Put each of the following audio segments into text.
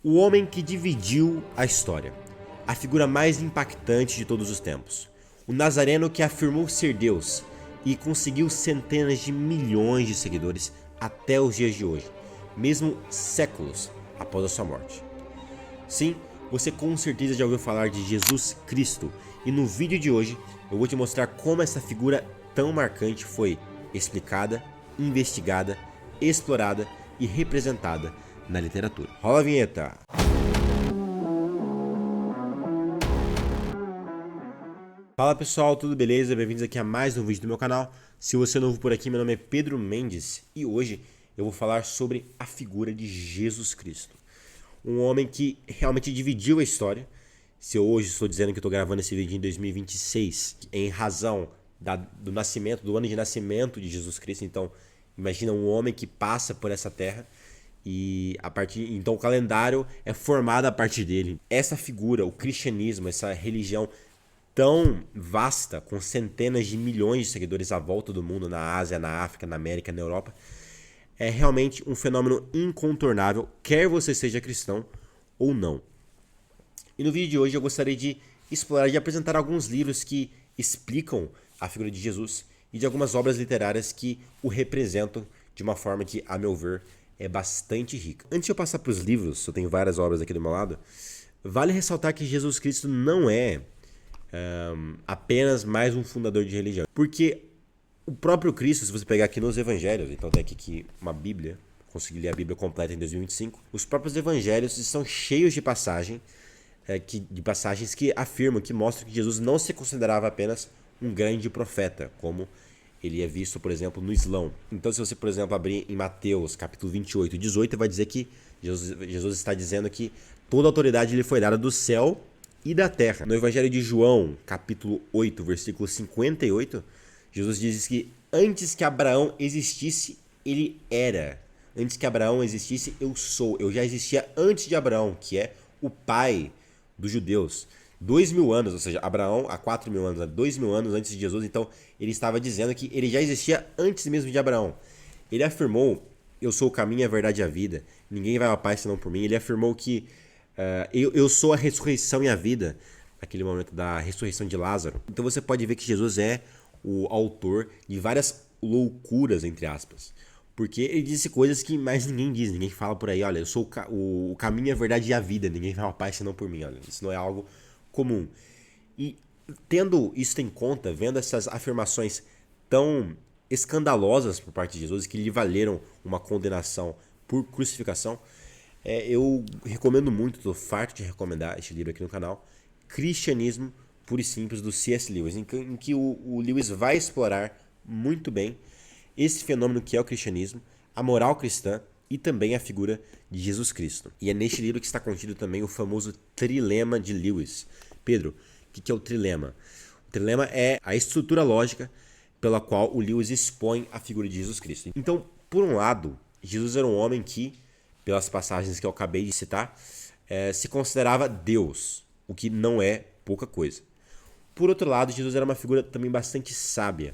O homem que dividiu a história, a figura mais impactante de todos os tempos, o nazareno que afirmou ser Deus e conseguiu centenas de milhões de seguidores até os dias de hoje, mesmo séculos após a sua morte. Sim, você com certeza já ouviu falar de Jesus Cristo, e no vídeo de hoje eu vou te mostrar como essa figura tão marcante foi explicada, investigada, explorada e representada na literatura. Rola a vinheta! Fala pessoal, tudo beleza? Bem-vindos aqui a mais um vídeo do meu canal. Se você é novo por aqui, meu nome é Pedro Mendes e hoje eu vou falar sobre a figura de Jesus Cristo. Um homem que realmente dividiu a história. Se eu hoje estou dizendo que estou gravando esse vídeo em 2026, em razão do nascimento, do ano de nascimento de Jesus Cristo, então imagina um homem que passa por essa terra e então o calendário é formado a partir dele. Essa figura, o cristianismo, essa religião tão vasta, com centenas de milhões de seguidores à volta do mundo, na Ásia, na África, na América, na Europa, é realmente um fenômeno incontornável, quer você seja cristão ou não. E no vídeo de hoje eu gostaria de explorar e apresentar alguns livros que explicam a figura de Jesus e de algumas obras literárias que o representam de uma forma que, a meu ver, é bastante rica. Antes de eu passar para os livros, eu tenho várias obras aqui do meu lado, vale ressaltar que Jesus Cristo não é apenas mais um fundador de religião. Porque o próprio Cristo, se você pegar aqui nos evangelhos, então tem aqui uma Bíblia, consegui ler a Bíblia completa em 2025, os próprios evangelhos estão cheios de passagens que afirmam, que mostram que Jesus não se considerava apenas um grande profeta, como ele é visto, por exemplo, no Islão. Então, se você, por exemplo, abrir em Mateus, capítulo 28 e 18, vai dizer que Jesus está dizendo que toda a autoridade lhe foi dada do céu e da terra. No Evangelho de João, capítulo 8, versículo 58, Jesus diz que antes que Abraão existisse, ele era. Antes que Abraão existisse, eu sou. Eu já existia antes de Abraão, que é o pai dos judeus. 2000 anos, ou seja, Abraão há 4000 anos, 2000 anos antes de Jesus, então ele estava dizendo que ele já existia antes mesmo de Abraão. Ele afirmou, eu sou o caminho, a verdade e a vida, ninguém vai ao Pai senão por mim. Ele afirmou que eu sou a ressurreição e a vida, naquele momento da ressurreição de Lázaro. Então você pode ver que Jesus é o autor de várias loucuras, entre aspas. Porque ele disse coisas que mais ninguém diz, ninguém fala por aí, olha, eu sou o caminho, a verdade e a vida, ninguém vai ao Pai senão por mim, olha, isso não é algo comum. E tendo isso em conta, vendo essas afirmações tão escandalosas por parte de Jesus, que lhe valeram uma condenação por crucificação, eu recomendo muito, estou farto de recomendar este livro aqui no canal, Cristianismo Puro e Simples, do C.S. Lewis, em que o Lewis vai explorar muito bem esse fenômeno que é o cristianismo, a moral cristã e também a figura de Jesus Cristo. E é neste livro que está contido também o famoso trilema de Lewis. Pedro, o que é o trilema? O trilema é a estrutura lógica pela qual o Lewis expõe a figura de Jesus Cristo. Então, por um lado, Jesus era um homem que, pelas passagens que eu acabei de citar, se considerava Deus, o que não é pouca coisa. Por outro lado, Jesus era uma figura também bastante sábia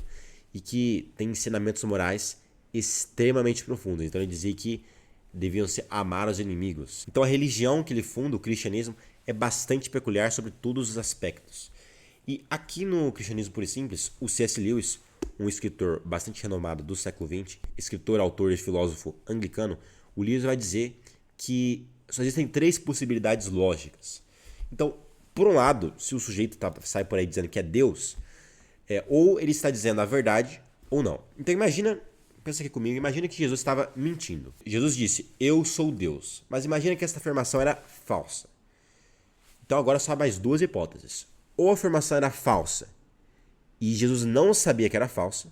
e que tem ensinamentos morais extremamente profundos. Então ele dizia que deviam se amar os inimigos. Então a religião que ele funda, o cristianismo, é bastante peculiar sobre todos os aspectos. E aqui no Cristianismo Puro e Simples, o C.S. Lewis, um escritor bastante renomado do século XX, escritor, autor e filósofo anglicano, o Lewis vai dizer que só existem 3 possibilidades lógicas. Então, por um lado, se o sujeito sai por aí dizendo que é Deus, ou ele está dizendo a verdade ou não. Então pensa aqui comigo, imagina que Jesus estava mentindo. Jesus disse, eu sou Deus. Mas imagina que essa afirmação era falsa. Então agora só há mais 2 hipóteses. Ou a afirmação era falsa e Jesus não sabia que era falsa,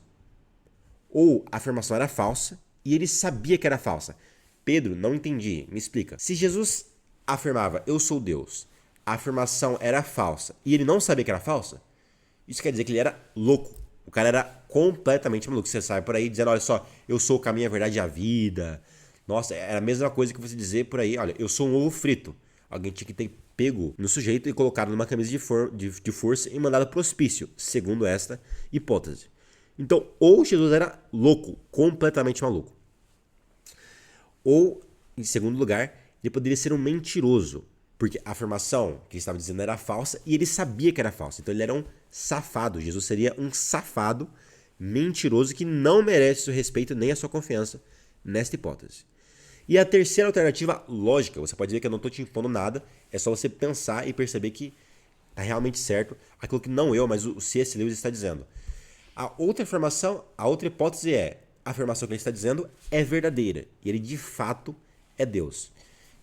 ou a afirmação era falsa e ele sabia que era falsa. Pedro, não entendi, me explica. Se Jesus afirmava, eu sou Deus, a afirmação era falsa e ele não sabia que era falsa, isso quer dizer que ele era louco. O cara era completamente maluco. Você sai por aí dizendo, olha só, eu sou o caminho, a verdade e a vida. Nossa, era a mesma coisa que você dizer por aí, olha, eu sou um ovo frito. Alguém tinha que ter pego no sujeito e colocado numa camisa de força e mandado pro hospício, segundo esta hipótese. Então, ou Jesus era louco, completamente maluco. Ou, em segundo lugar, ele poderia ser um mentiroso, porque a afirmação que ele estava dizendo era falsa e ele sabia que era falsa. Então ele era um safado. Jesus seria um safado mentiroso que não merece o respeito nem a sua confiança nesta hipótese. E a terceira alternativa, lógica, você pode ver que eu não estou te impondo nada, é só você pensar e perceber que está realmente certo aquilo que não eu, mas o C.S. Lewis está dizendo. A outra afirmação, a outra hipótese é, a afirmação que ele está dizendo é verdadeira, e ele de fato é Deus.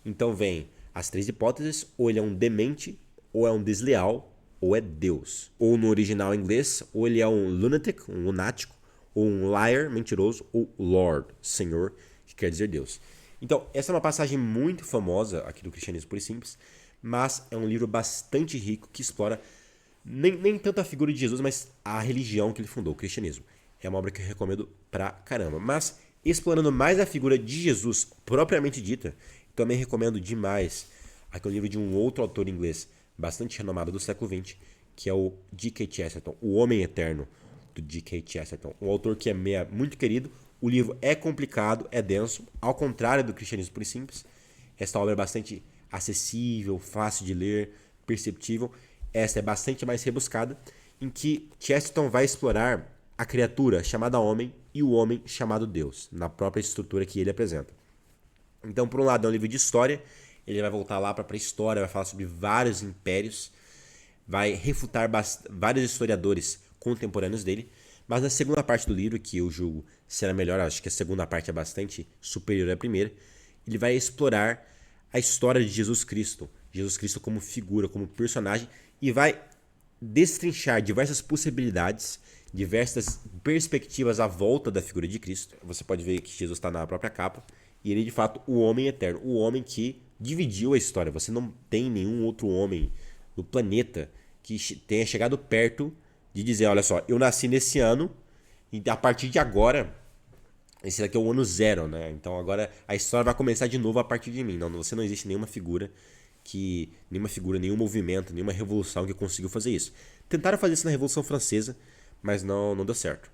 Então vem as três hipóteses, ou ele é um demente, ou é um desleal, ou é Deus. Ou no original inglês, ou ele é um lunatic, um lunático, ou um liar, mentiroso, ou Lord, Senhor, que quer dizer Deus. Então, essa é uma passagem muito famosa aqui do Cristianismo Puro e Simples, mas é um livro bastante rico que explora nem tanto a figura de Jesus, mas a religião que ele fundou, o cristianismo. É uma obra que eu recomendo pra caramba. Mas, explorando mais a figura de Jesus propriamente dita, também recomendo demais aquele livro de um outro autor inglês bastante renomado do século XX, que é o G.K. Chesterton, O Homem Eterno, do G.K. Chesterton. Um autor que é muito querido. O livro é complicado, é denso, ao contrário do Cristianismo Puro e Simples. Esta obra é bastante acessível, fácil de ler, perceptível. Esta é bastante mais rebuscada, em que Chesterton vai explorar a criatura chamada homem e o homem chamado Deus, na própria estrutura que ele apresenta. Então, por um lado, é um livro de história, ele vai voltar lá para a pré-história, vai falar sobre vários impérios, vai refutar vários historiadores contemporâneos dele, mas na segunda parte do livro, que eu julgo será melhor, acho que a segunda parte é bastante superior à primeira, ele vai explorar a história de Jesus Cristo como figura, como personagem, e vai destrinchar diversas possibilidades, diversas perspectivas à volta da figura de Cristo. Você pode ver que Jesus está na própria capa, e ele é de fato o homem eterno, o homem que dividiu a história. Você não tem nenhum outro homem no planeta que tenha chegado perto de dizer, olha só, eu nasci nesse ano e a partir de agora, esse daqui é o ano zero, né? Então agora a história vai começar de novo a partir de mim. Não, você não existe nenhuma figura, nenhum movimento, nenhuma revolução que conseguiu fazer isso. Tentaram fazer isso na Revolução Francesa, mas não deu certo.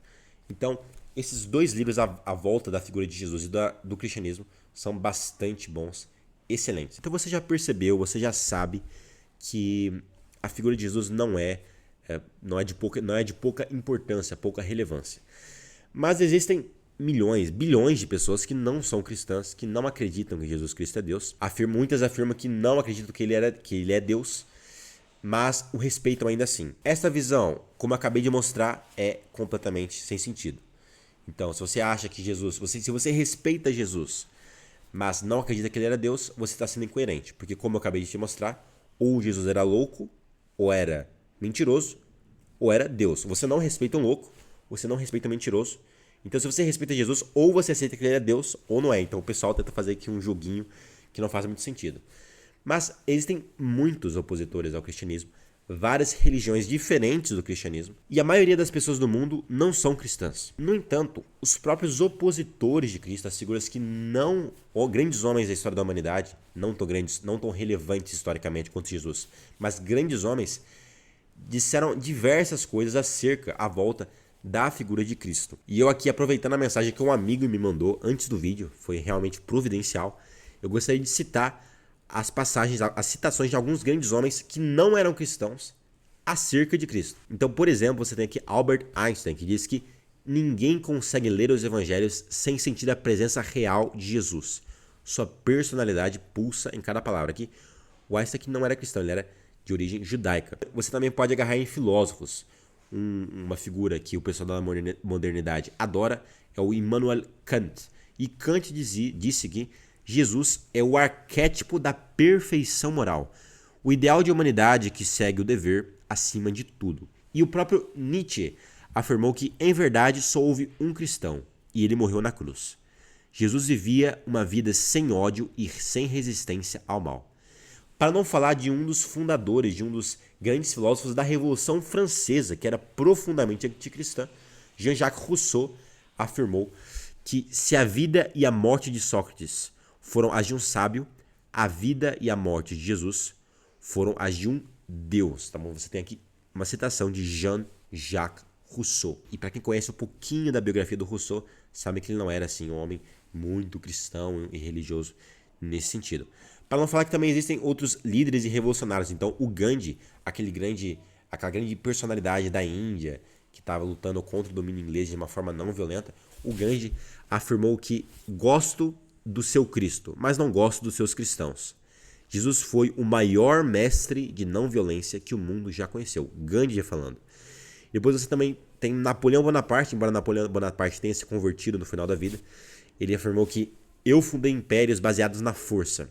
Então, esses dois livros à volta da figura de Jesus e do cristianismo são bastante bons, excelentes. Então você já percebeu, você já sabe que a figura de Jesus não é de pouca importância, pouca relevância. Mas existem milhões, bilhões de pessoas que não são cristãs, que não acreditam que Jesus Cristo é Deus. Muitas afirmam que não acreditam que ele é Deus, mas o respeitam ainda assim. Essa visão, como eu acabei de mostrar, é completamente sem sentido. Então, se você acha que Jesus, se você respeita Jesus, mas não acredita que ele era Deus, você está sendo incoerente. Porque como eu acabei de te mostrar, ou Jesus era louco, ou era mentiroso, ou era Deus. Você não respeita um louco, você não respeita um mentiroso. Então, se você respeita Jesus, ou você aceita que ele é Deus, ou não é. Então, o pessoal tenta fazer aqui um joguinho que não faz muito sentido. Mas existem muitos opositores ao cristianismo, várias religiões diferentes do cristianismo, e a maioria das pessoas do mundo não são cristãs. No entanto, os próprios opositores de Cristo, as figuras que grandes homens da história da humanidade, não tão relevantes historicamente quanto Jesus, mas grandes homens, disseram diversas coisas à volta da figura de Cristo. E eu aqui, aproveitando a mensagem que um amigo me mandou antes do vídeo, foi realmente providencial, eu gostaria de citar as citações de alguns grandes homens que não eram cristãos acerca de Cristo. Então, por exemplo, você tem aqui Albert Einstein, que diz que ninguém consegue ler os evangelhos sem sentir a presença real de Jesus. Sua personalidade pulsa em cada palavra. Aqui, o Einstein que não era cristão, ele era de origem judaica. Você também pode agarrar em filósofos. Uma figura que o pessoal da modernidade adora é o Immanuel Kant. E Kant disse que Jesus é o arquétipo da perfeição moral, o ideal de humanidade que segue o dever acima de tudo. E o próprio Nietzsche afirmou que, em verdade, só houve um cristão, e ele morreu na cruz. Jesus vivia uma vida sem ódio e sem resistência ao mal. Para não falar de um dos fundadores, de um dos grandes filósofos da Revolução Francesa, que era profundamente anticristã, Jean-Jacques Rousseau afirmou que se a vida e a morte de Sócrates foram as de um sábio, a vida e a morte de Jesus foram as de um Deus. Tá bom? Você tem aqui uma citação de Jean-Jacques Rousseau. E para quem conhece um pouquinho da biografia do Rousseau, sabe que ele não era assim um homem muito cristão e religioso nesse sentido. Para não falar que também existem outros líderes e revolucionários. Então, o Gandhi, aquela grande personalidade da Índia, que estava lutando contra o domínio inglês de uma forma não violenta, o Gandhi afirmou que gosto do seu Cristo, mas não gosto dos seus cristãos. Jesus foi o maior mestre de não violência que o mundo já conheceu. Gandhi falando. Depois você também tem Napoleão Bonaparte, embora Napoleão Bonaparte tenha se convertido no final da vida. Ele afirmou que eu fundei impérios baseados na força.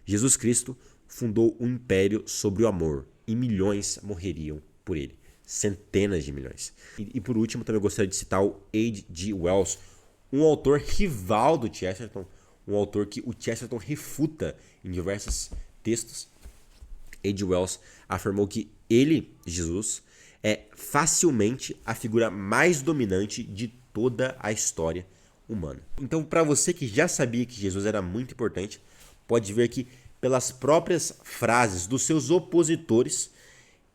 Jesus Cristo fundou um império sobre o amor e milhões morreriam por ele. Centenas de milhões. E por último, também eu gostaria de citar o H.G. Wells, um autor rival do Chesterton, um autor que o Chesterton refuta em diversos textos. H.G. Wells afirmou que ele, Jesus, é facilmente a figura mais dominante de toda a história humana. Então, para você que já sabia que Jesus era muito importante, pode ver que pelas próprias frases dos seus opositores,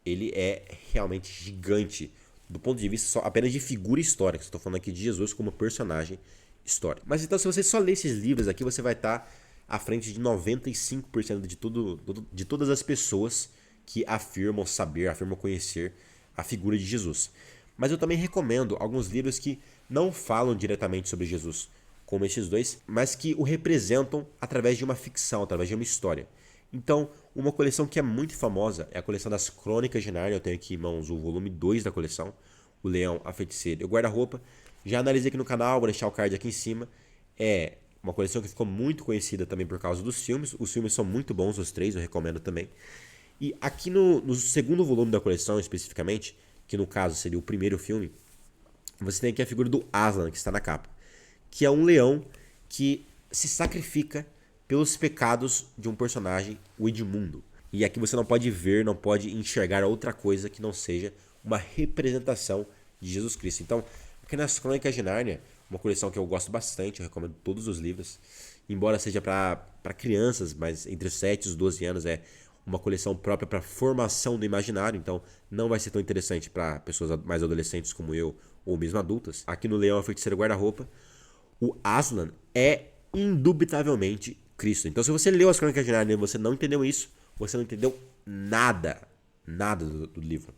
ele é realmente gigante do ponto de vista só apenas de figura histórica. Estou falando aqui de Jesus como personagem histórico. Mas então, se você só ler esses livros aqui, você vai estar à frente de 95% de todas as pessoas que afirmam saber, afirmam conhecer a figura de Jesus. Mas eu também recomendo alguns livros que não falam diretamente sobre Jesus, como esses dois, mas que o representam através de uma ficção, através de uma história. Então, uma coleção que é muito famosa é a coleção das Crônicas de Nárnia. Eu tenho aqui em mãos o volume 2 da coleção, O Leão, a Feiticeira e o Guarda-Roupa. Já analisei aqui no canal, vou deixar o card aqui em cima. É uma coleção que ficou muito conhecida também por causa dos filmes. Os filmes são muito bons, os três, eu recomendo também. E aqui no segundo volume da coleção, especificamente, que no caso seria o primeiro filme, você tem aqui a figura do Aslan, que está na capa, que é um leão que se sacrifica pelos pecados de um personagem, o Edmundo. E aqui você não pode ver, não pode enxergar outra coisa que não seja uma representação de Jesus Cristo. Então, aqui nas Crônicas de Nárnia, uma coleção que eu gosto bastante, eu recomendo todos os livros, embora seja para crianças, mas entre os 7 e os 12 anos é uma coleção própria para formação do imaginário, então não vai ser tão interessante para pessoas mais adolescentes como eu, ou mesmo adultas. Aqui no Leão, a Feiticeira e Guarda-Roupa, o Aslan é indubitavelmente Cristo. Então, se você leu as Crônicas de Nárnia e você não entendeu isso, você não entendeu nada do livro.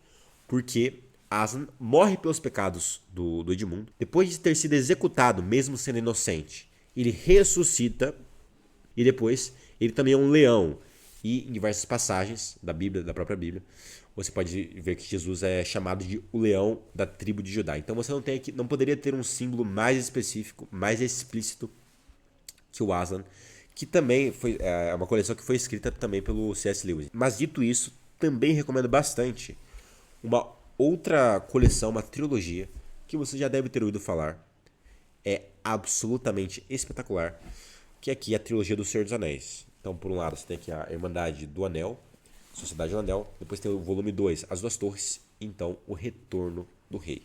Porque Aslan morre pelos pecados do Edmundo. Depois de ter sido executado, mesmo sendo inocente, ele ressuscita e depois ele também é um leão. E em diversas passagens da Bíblia, da própria Bíblia, você pode ver que Jesus é chamado de o leão da tribo de Judá. Então você não poderia ter um símbolo mais específico, mais explícito que o Aslan, que também foi uma coleção que foi escrita também pelo C.S. Lewis. Mas dito isso, também recomendo bastante uma outra coleção, uma trilogia, que você já deve ter ouvido falar. É absolutamente espetacular, que aqui é a trilogia do Senhor dos Anéis. Então, por um lado, você tem aqui a Irmandade do Anel, Sociedade do Anel, depois tem o volume 2, As Duas Torres, e então O Retorno do Rei.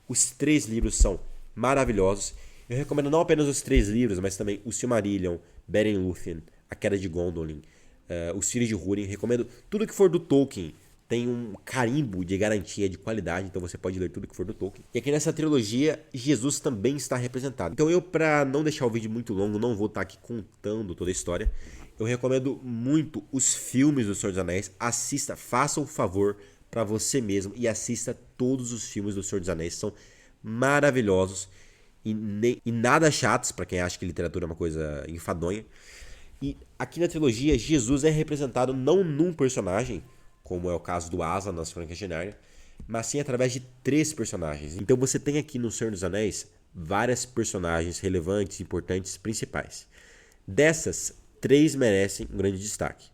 Os 3 livros são maravilhosos. Eu recomendo não apenas os 3 livros, mas também o Silmarillion, Beren Lúthien, A Queda de Gondolin, Os Filhos de Húrin. Recomendo tudo que for do Tolkien. Tem um carimbo de garantia de qualidade, então você pode ler tudo que for do Tolkien. E aqui nessa trilogia, Jesus também está representado. Então eu, para não deixar o vídeo muito longo, não vou estar aqui contando toda a história. Eu recomendo muito os filmes do Senhor dos Anéis. Assista, faça um favor para você mesmo e assista todos os filmes do Senhor dos Anéis. São maravilhosos e nada chatos, para quem acha que literatura é uma coisa enfadonha. E aqui na trilogia, Jesus é representado não num personagem, como é o caso do Aslan nas Crônicas de Nárnia, mas sim através de 3 personagens. Então você tem aqui no Senhor dos Anéis várias personagens relevantes, importantes, principais. Dessas, 3 merecem um grande destaque.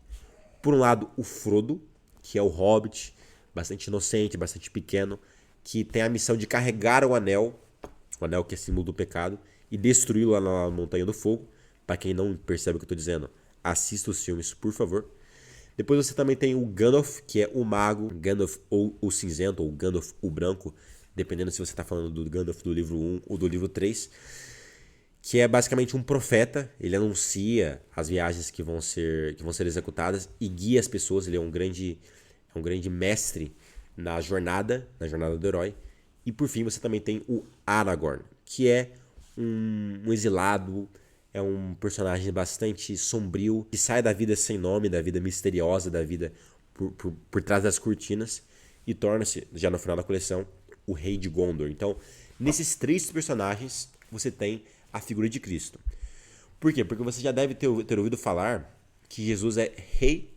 Por um lado, o Frodo, que é o Hobbit, bastante inocente, bastante pequeno, que tem a missão de carregar o anel que é símbolo do pecado, e destruí-lo lá na Montanha do Fogo. Para quem não percebe o que eu estou dizendo, assista os filmes, por favor. Depois você também tem o Gandalf, que é o mago, Gandalf ou o cinzento, ou Gandalf o branco, dependendo se você está falando do Gandalf do livro 1 ou do livro 3, que é basicamente um profeta. Ele anuncia as viagens que vão ser executadas e guia as pessoas. Ele é um grande mestre na jornada do herói. E por fim você também tem o Aragorn, que é um exilado, é um personagem bastante sombrio, que sai da vida sem nome, da vida misteriosa, da vida por trás das cortinas, e torna-se, já no final da coleção, o Rei de Gondor. Então, nesses 3 personagens, você tem a figura de Cristo. Por quê? Porque você já deve ter ouvido falar que Jesus é rei,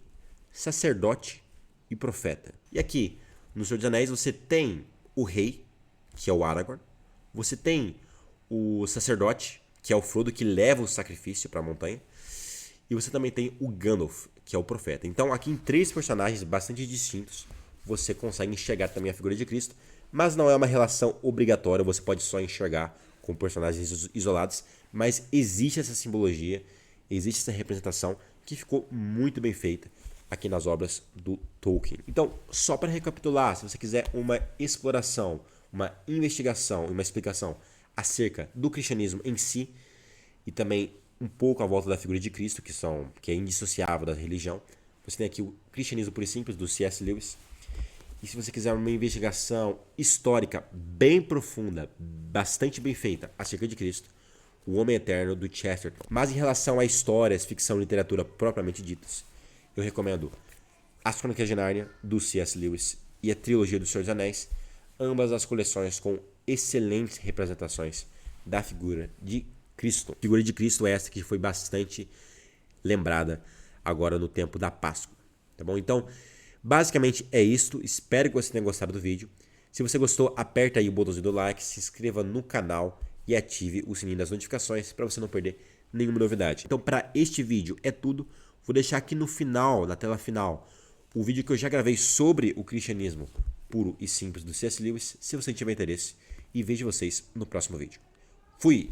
sacerdote e profeta. E aqui, no Senhor dos Anéis, você tem o rei, que é o Aragorn. Você tem o sacerdote, que é o Frodo, que leva o sacrifício para a montanha. E você também tem o Gandalf, que é o profeta. Então, aqui em 3 personagens bastante distintos, você consegue enxergar também a figura de Cristo, mas não é uma relação obrigatória, você pode só enxergar com personagens isolados, mas existe essa simbologia, existe essa representação que ficou muito bem feita aqui nas obras do Tolkien. Então, só para recapitular, se você quiser uma exploração, uma investigação, uma explicação acerca do cristianismo em si e também um pouco à volta da figura de Cristo, que é indissociável da religião, você tem aqui o Cristianismo Puro e Simples, do C.S. Lewis. E se você quiser uma investigação histórica bem profunda, bastante bem feita acerca de Cristo, O Homem Eterno, do Chesterton. Mas em relação a histórias, ficção e literatura propriamente ditas, eu recomendo As Crônicas de Nárnia, do C.S. Lewis, e a trilogia do Senhor dos Anéis, ambas as coleções com excelentes representações da figura de Cristo. A figura de Cristo é essa que foi bastante lembrada agora no tempo da Páscoa. Tá bom? Então, basicamente é isto. Espero que você tenha gostado do vídeo. Se você gostou, aperta aí o botãozinho do like, se inscreva no canal e ative o sininho das notificações para você não perder nenhuma novidade. Então, para este vídeo é tudo. Vou deixar aqui no final, na tela final, o vídeo que eu já gravei sobre o cristianismo puro e simples do C.S. Lewis, se você tiver interesse. E vejo vocês no próximo vídeo. Fui!